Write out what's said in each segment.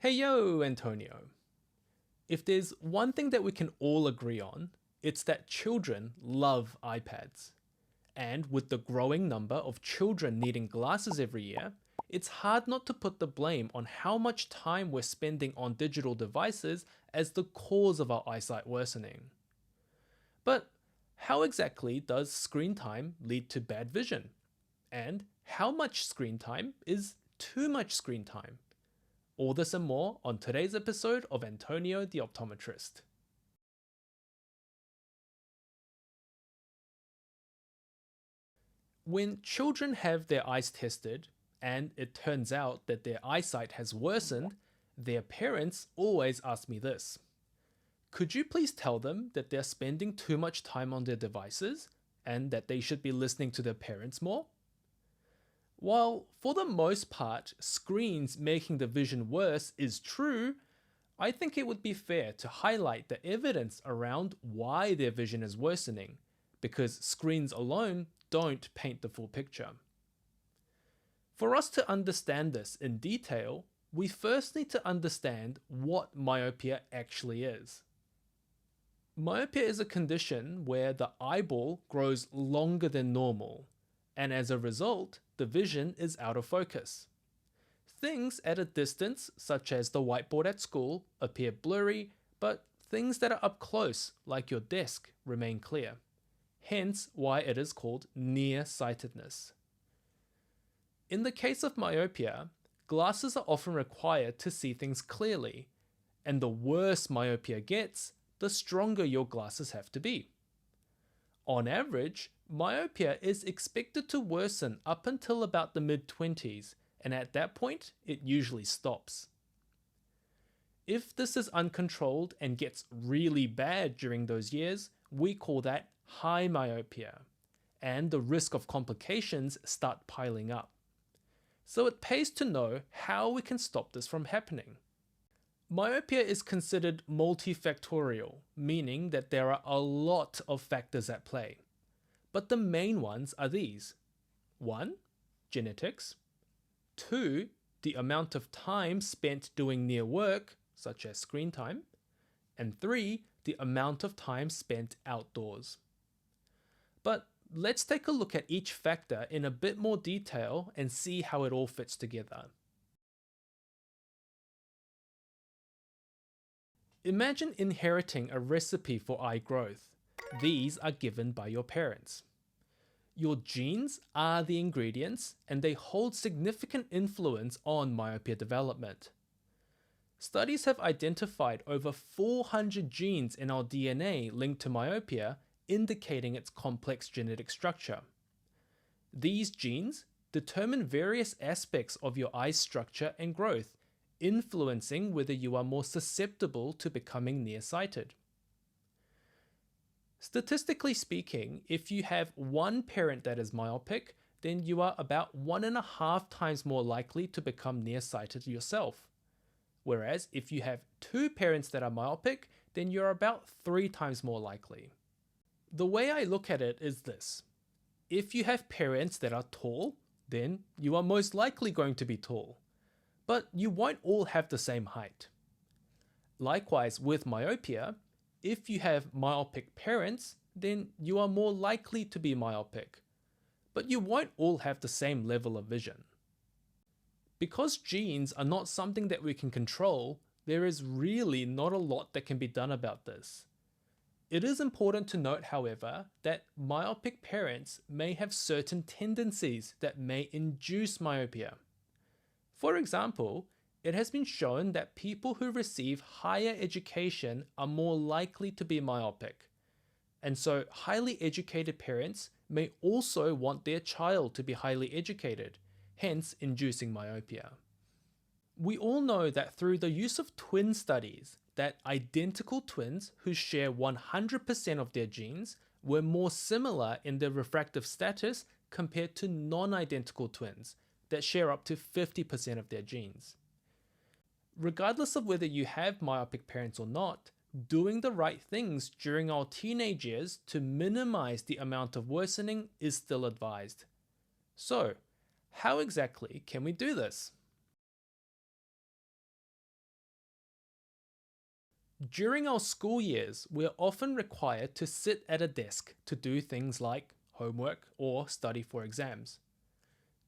Hey yo, Antonio. If there's one thing that we can all agree on, it's that children love iPads. And with the growing number of children needing glasses every year, it's hard not to put the blame on how much time we're spending on digital devices as the cause of our eyesight worsening. But how exactly does screen time lead to bad vision? And how much screen time is too much screen time? All this and more on today's episode of Antonio the Optometrist. When children have their eyes tested, and it turns out that their eyesight has worsened, their parents always ask me this. Could you please tell them that they're spending too much time on their devices and that they should be listening to their parents more? While for the most part, screens making the vision worse is true, I think it would be fair to highlight the evidence around why their vision is worsening, because screens alone don't paint the full picture. For us to understand this in detail, we first need to understand what myopia actually is. Myopia is a condition where the eyeball grows longer than normal, and as a result, the vision is out of focus. Things at a distance, such as the whiteboard at school, appear blurry, but things that are up close, like your desk, remain clear. Hence why it is called near-sightedness. In the case of myopia, glasses are often required to see things clearly, and the worse myopia gets, the stronger your glasses have to be. On average, myopia is expected to worsen up until about the mid-20s, and at that point, it usually stops. If this is uncontrolled and gets really bad during those years, we call that high myopia, and the risk of complications start piling up. So it pays to know how we can stop this from happening. Myopia is considered multifactorial, meaning that there are a lot of factors at play. But the main ones are these. 1. Genetics. 2. The amount of time spent doing near work, such as screen time. And 3. The amount of time spent outdoors. But let's take a look at each factor in a bit more detail and see how it all fits together. Imagine inheriting a recipe for eye growth. These are given by your parents. Your genes are the ingredients and they hold significant influence on myopia development. Studies have identified over 400 genes in our DNA linked to myopia, indicating its complex genetic structure. These genes determine various aspects of your eye's structure and growth, influencing whether you are more susceptible to becoming nearsighted. Statistically speaking, if you have one parent that is myopic, then you are about 1.5 times more likely to become nearsighted yourself. Whereas if you have two parents that are myopic, then you're about 3 times more likely. The way I look at it is this. If you have parents that are tall, then you are most likely going to be tall. But you won't all have the same height. Likewise with myopia, if you have myopic parents, then you are more likely to be myopic. But you won't all have the same level of vision. Because genes are not something that we can control, there is really not a lot that can be done about this. It is important to note, however, that myopic parents may have certain tendencies that may induce myopia. For example, it has been shown that people who receive higher education are more likely to be myopic. And so highly educated parents may also want their child to be highly educated, hence inducing myopia. We all know that through the use of twin studies, that identical twins who share 100% of their genes were more similar in their refractive status compared to non-identical twins that share up to 50% of their genes. Regardless of whether you have myopic parents or not, doing the right things during our teenage years to minimize the amount of worsening is still advised. So, how exactly can we do this? During our school years, we are often required to sit at a desk to do things like homework or study for exams.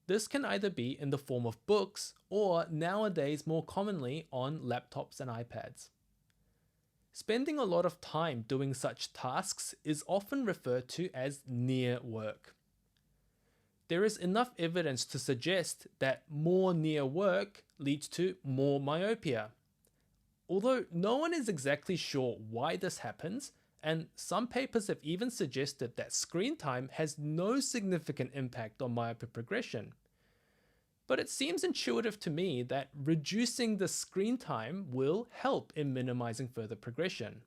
This can either be in the form of books or nowadays more commonly on laptops and iPads. Spending a lot of time doing such tasks is often referred to as near work. There is enough evidence to suggest that more near work leads to more myopia. Although no one is exactly sure why this happens, and some papers have even suggested that screen time has no significant impact on myopia progression. But it seems intuitive to me that reducing the screen time will help in minimizing further progression.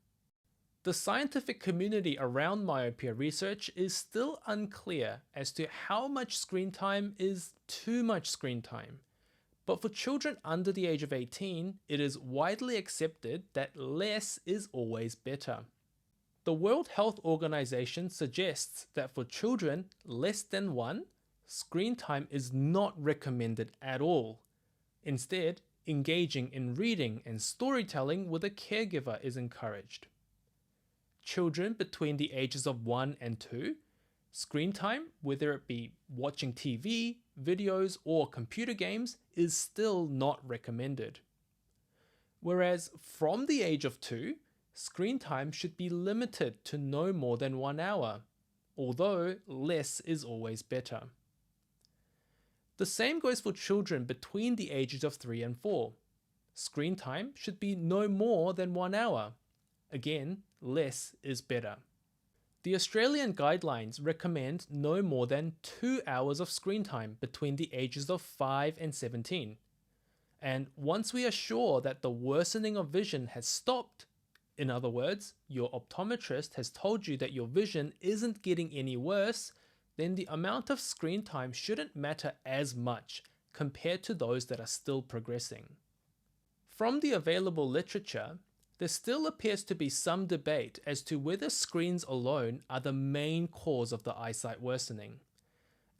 The scientific community around myopia research is still unclear as to how much screen time is too much screen time. But for children under the age of 18, it is widely accepted that less is always better. The World Health Organization suggests that for children less than 1, screen time is not recommended at all. Instead, engaging in reading and storytelling with a caregiver is encouraged. Children between the ages of 1 and 2, screen time, whether it be watching TV, videos, or computer games, is still not recommended. Whereas from the age of 2, screen time should be limited to no more than 1 hour, although less is always better. The same goes for children between the ages of 3 and 4. Screen time should be no more than 1 hour. Again, less is better. The Australian guidelines recommend no more than 2 hours of screen time between the ages of 5 and 17. And once we are sure that the worsening of vision has stopped, in other words, your optometrist has told you that your vision isn't getting any worse, then the amount of screen time shouldn't matter as much compared to those that are still progressing. From the available literature, there still appears to be some debate as to whether screens alone are the main cause of the eyesight worsening.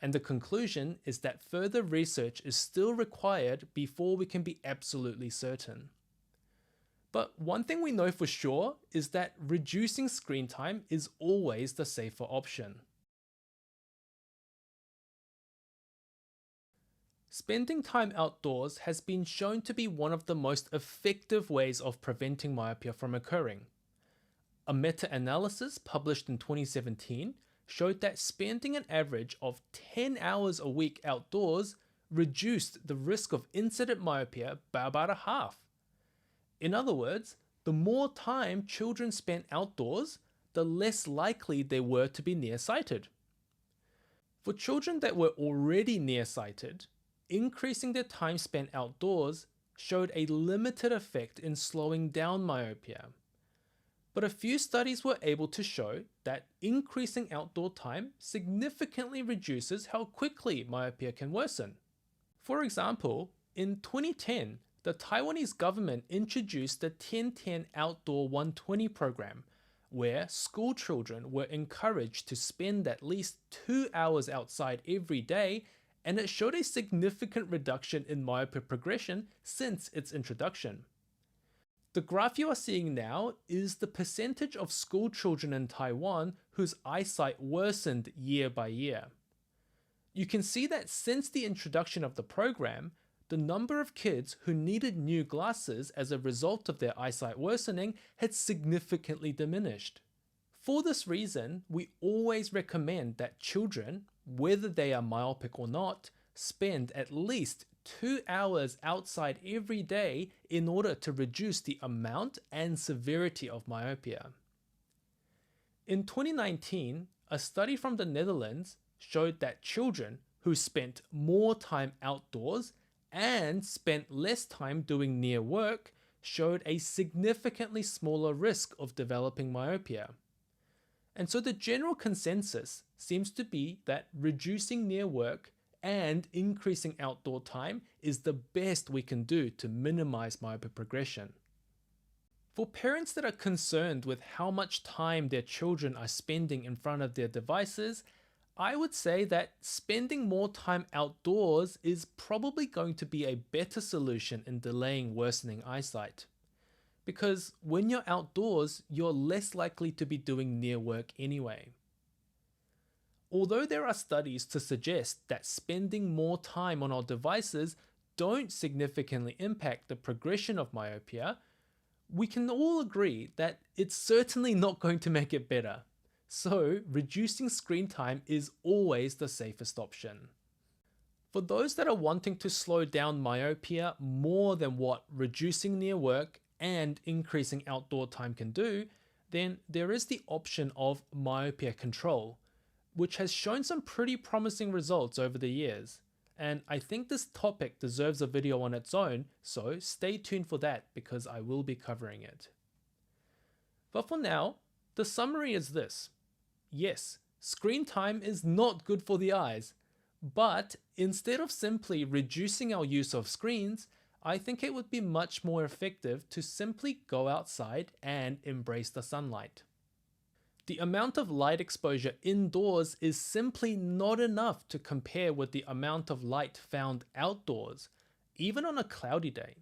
And the conclusion is that further research is still required before we can be absolutely certain. But one thing we know for sure is that reducing screen time is always the safer option. Spending time outdoors has been shown to be one of the most effective ways of preventing myopia from occurring. A meta-analysis published in 2017 showed that spending an average of 10 hours a week outdoors reduced the risk of incident myopia by about a half. In other words, the more time children spent outdoors, the less likely they were to be nearsighted. For children that were already nearsighted, increasing their time spent outdoors showed a limited effect in slowing down myopia. But a few studies were able to show that increasing outdoor time significantly reduces how quickly myopia can worsen. For example, in 2010, the Taiwanese government introduced the 10-10 Outdoor 120 program, where school children were encouraged to spend at least 2 hours outside every day, and it showed a significant reduction in myopia progression since its introduction. The graph you are seeing now is the percentage of school children in Taiwan whose eyesight worsened year by year. You can see that since the introduction of the program, the number of kids who needed new glasses as a result of their eyesight worsening had significantly diminished. For this reason, we always recommend that children, whether they are myopic or not, spend at least 2 hours outside every day in order to reduce the amount and severity of myopia. In 2019, a study from the Netherlands showed that children who spent more time outdoors and spent less time doing near work showed a significantly smaller risk of developing myopia. And so the general consensus seems to be that reducing near work and increasing outdoor time is the best we can do to minimize myopia progression. For parents that are concerned with how much time their children are spending in front of their devices, I would say that spending more time outdoors is probably going to be a better solution in delaying worsening eyesight. because when you're outdoors, you're less likely to be doing near work anyway. Although there are studies to suggest that spending more time on our devices don't significantly impact the progression of myopia, we can all agree that it's certainly not going to make it better. So, reducing screen time is always the safest option. For those that are wanting to slow down myopia more than what reducing near work and increasing outdoor time can do, then there is the option of myopia control, which has shown some pretty promising results over the years. And I think this topic deserves a video on its own, so stay tuned for that because I will be covering it. But for now, the summary is this. Yes, screen time is not good for the eyes, but instead of simply reducing our use of screens, I think it would be much more effective to simply go outside and embrace the sunlight. The amount of light exposure indoors is simply not enough to compare with the amount of light found outdoors, even on a cloudy day.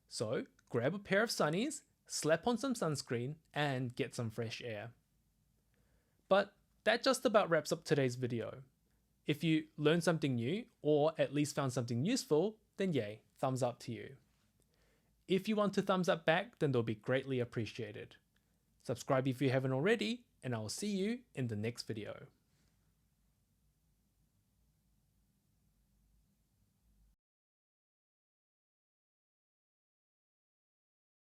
So grab a pair of sunnies, slap on some sunscreen, and get some fresh air. But that just about wraps up today's video. If you learned something new, or at least found something useful, then yay, thumbs up to you. If you want to thumbs up back, then they'll be greatly appreciated. Subscribe if you haven't already, and I'll see you in the next video.